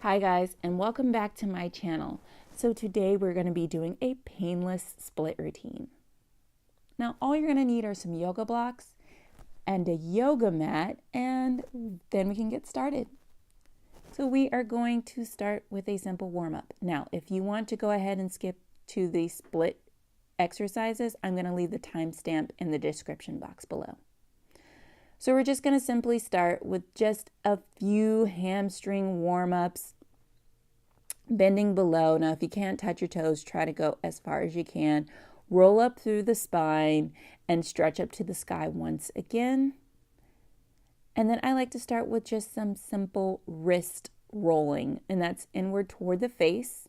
Hi guys, and welcome back to my channel. So today we're going to be doing a painless split routine. Now all you're going to need are some yoga blocks and a yoga mat, and then we can get started. So we are going to start with a simple warm-up. Now if you want to go ahead and skip to the split exercises, I'm going to leave the timestamp in the description box below. So we're just going to simply start with just a few hamstring warm-ups, bending below. Now, if you can't touch your toes, try to go as far as you can. Roll up through the spine and stretch up to the sky once again. And then I like to start with just some simple wrist rolling, and that's inward toward the face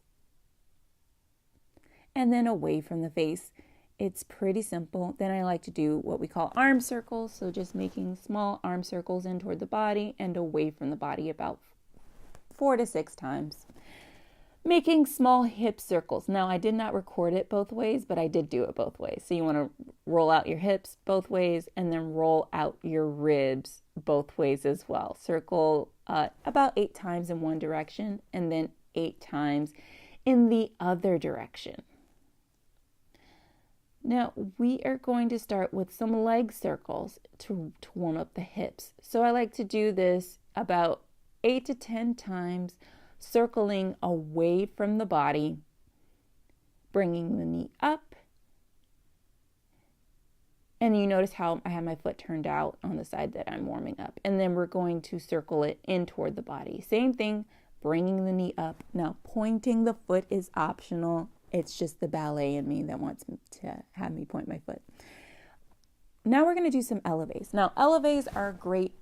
and then away from the face. It's pretty simple. Then I like to do what we call arm circles. So just making small arm circles in toward the body and away from the body about 4 to 6 times. Making small hip circles. Now I did not record it both ways, but I did do it both ways. So you want to roll out your hips both ways and then roll out your ribs both ways as well. Circle about 8 times in one direction and then 8 times in the other direction. Now, we are going to start with some leg circles to warm up the hips. So I like to do this about 8 to 10 times, circling away from the body, bringing the knee up. And you notice how I have my foot turned out on the side that I'm warming up. And then we're going to circle it in toward the body. Same thing, bringing the knee up. Now, pointing the foot is optional. It's just the ballet in me that wants to have me point my foot. Now we're going to do some elevates. Now elevates are great,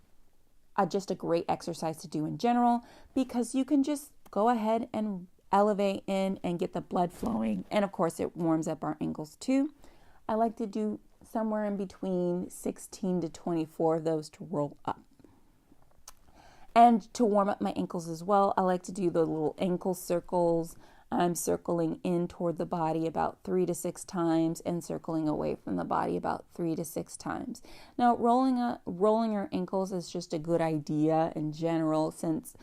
just a great exercise to do in general, because you can just go ahead and elevate in and get the blood flowing. And of course it warms up our ankles too. I like to do somewhere in between 16 to 24 of those to roll up. And to warm up my ankles as well, I like to do the little ankle circles. I'm circling in toward the body about 3 to 6 times and circling away from the body about 3 to 6 times. Now, rolling our ankles is just a good idea in general, since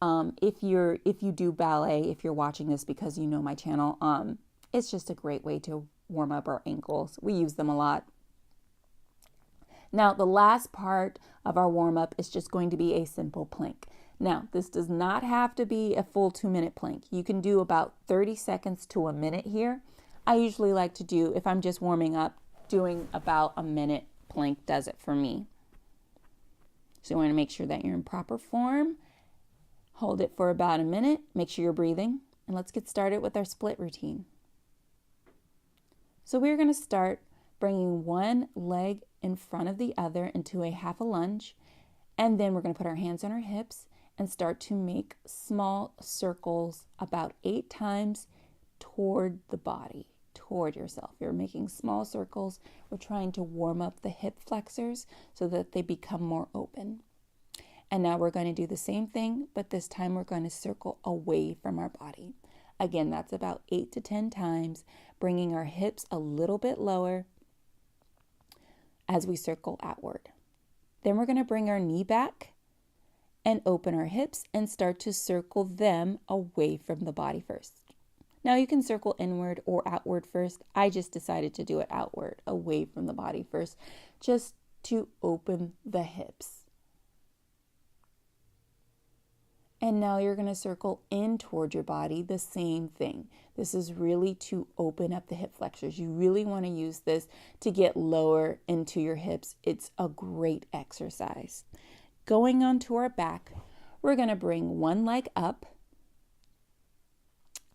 if you do ballet, if you're watching this because you know my channel, it's just a great way to warm up our ankles. We use them a lot. Now, the last part of our warm up is just going to be a simple plank. Now, this does not have to be a full 2-minute plank. You can do about 30 seconds to a minute here. I usually like to do, if I'm just warming up, doing about a minute plank does it for me. So you want to make sure that you're in proper form. Hold it for about a minute. Make sure you're breathing. And let's get started with our split routine. So we're going to start bringing one leg in front of the other into a half a lunge. And then we're going to put our hands on our hips and start to make small circles about 8 times toward the body, toward yourself. You're making small circles. We're trying to warm up the hip flexors so that they become more open. And now we're going to do the same thing, but this time we're going to circle away from our body. Again, that's about 8 to 10 times, bringing our hips a little bit lower as we circle outward. Then we're going to bring our knee back and open our hips and start to circle them away from the body first. Now you can circle inward or outward first. I just decided to do it outward, away from the body first, just to open the hips. And now you're going to circle in toward your body, the same thing. This is really to open up the hip flexors. You really want to use this to get lower into your hips. It's a great exercise. Going onto our back, we're going to bring one leg up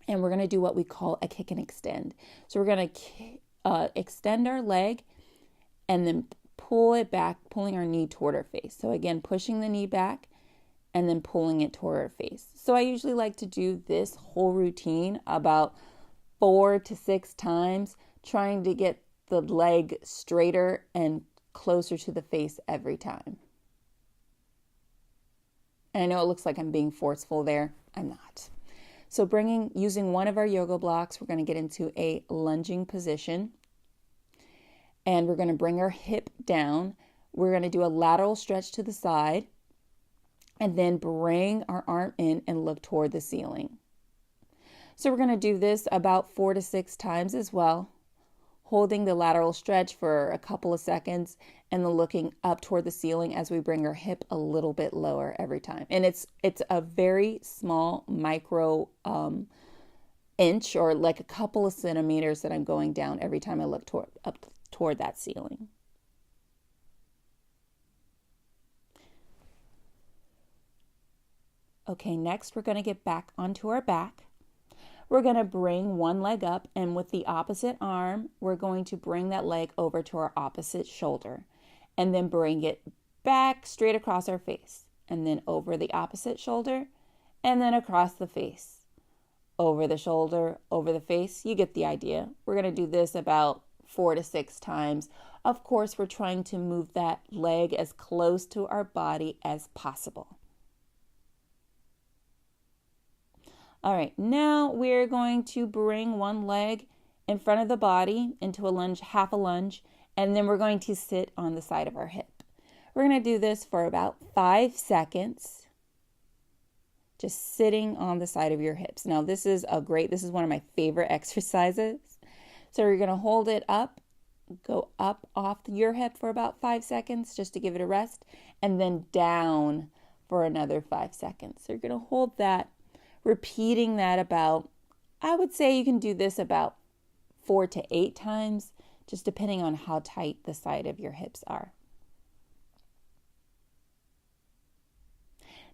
and we're going to do what we call a kick and extend. So we're going to extend our leg and then pull it back, pulling our knee toward our face. So again, pushing the knee back and then pulling it toward our face. So I usually like to do this whole routine about 4 to 6 times, trying to get the leg straighter and closer to the face every time. And I know it looks like I'm being forceful there. I'm not. So using one of our yoga blocks, we're going to get into a lunging position. And we're going to bring our hip down. We're going to do a lateral stretch to the side. and then bring our arm in and look toward the ceiling. So we're going to do this about 4 to 6 times as well, holding the lateral stretch for a couple of seconds and then looking up toward the ceiling as we bring our hip a little bit lower every time. And it's a very small micro inch or like a couple of centimeters that I'm going down every time I look up toward that ceiling. Okay, next we're going to get back onto our back. We're going to bring one leg up, and with the opposite arm, we're going to bring that leg over to our opposite shoulder and then bring it back straight across our face and then over the opposite shoulder and then across the face. Over the shoulder, over the face. You get the idea. We're going to do this about 4 to 6 times. Of course, we're trying to move that leg as close to our body as possible. All right, now we're going to bring one leg in front of the body into a lunge, half a lunge, and then we're going to sit on the side of our hip. We're going to do this for about 5 seconds, just sitting on the side of your hips. Now, this is one of my favorite exercises. So you're going to hold it up, go up off your hip for about 5 seconds just to give it a rest, and then down for another 5 seconds. So you're going to hold that, repeating that about, I would say you can do this about 4 to 8 times, just depending on how tight the side of your hips are.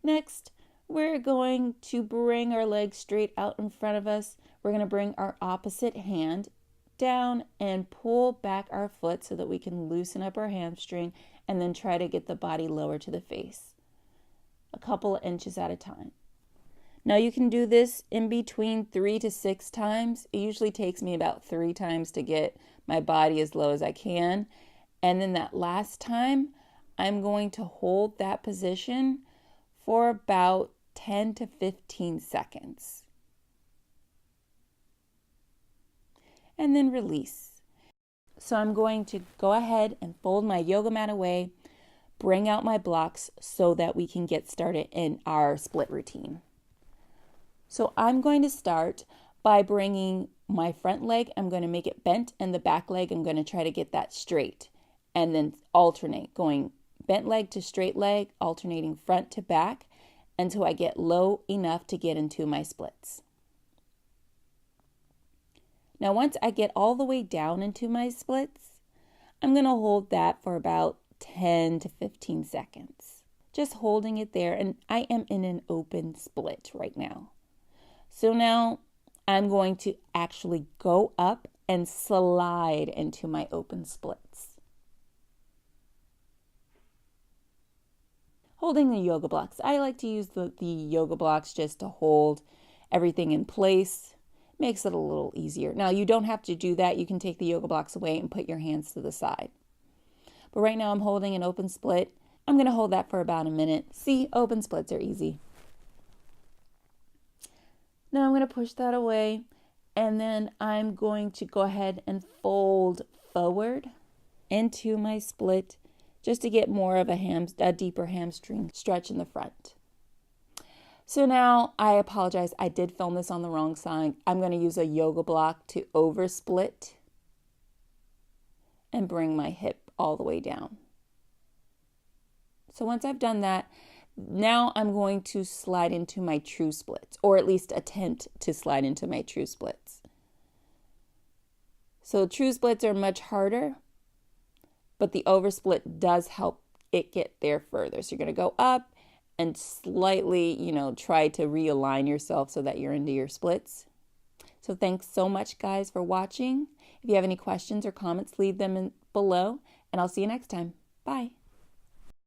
Next, we're going to bring our legs straight out in front of us. We're going to bring our opposite hand down and pull back our foot so that we can loosen up our hamstring and then try to get the body lower to the face, a couple of inches at a time. Now you can do this in between 3 to 6 times. It usually takes me about 3 times to get my body as low as I can. And then that last time, I'm going to hold that position for about 10 to 15 seconds. And then release. So I'm going to go ahead and fold my yoga mat away, bring out my blocks so that we can get started in our split routine. So I'm going to start by bringing my front leg, I'm going to make it bent, and the back leg, I'm going to try to get that straight, and then alternate, going bent leg to straight leg, alternating front to back until I get low enough to get into my splits. Now, once I get all the way down into my splits, I'm going to hold that for about 10 to 15 seconds, just holding it there, and I am in an open split right now. So now I'm going to actually go up and slide into my open splits. Holding the yoga blocks. I like to use the yoga blocks just to hold everything in place. Makes it a little easier. Now, you don't have to do that. You can take the yoga blocks away and put your hands to the side. But right now I'm holding an open split. I'm going to hold that for about a minute. See, open splits are easy. Now I'm going to push that away, and then I'm going to go ahead and fold forward into my split just to get more of a deeper hamstring stretch in the front. So now I apologize. I did film this on the wrong side. I'm going to use a yoga block to oversplit and bring my hip all the way down. So once I've done that, now I'm going to slide into my true splits, or at least attempt to slide into my true splits. So true splits are much harder, but the oversplit does help it get there further. So you're going to go up and slightly, try to realign yourself so that you're into your splits. So thanks so much, guys, for watching. If you have any questions or comments, leave them below, and I'll see you next time. Bye.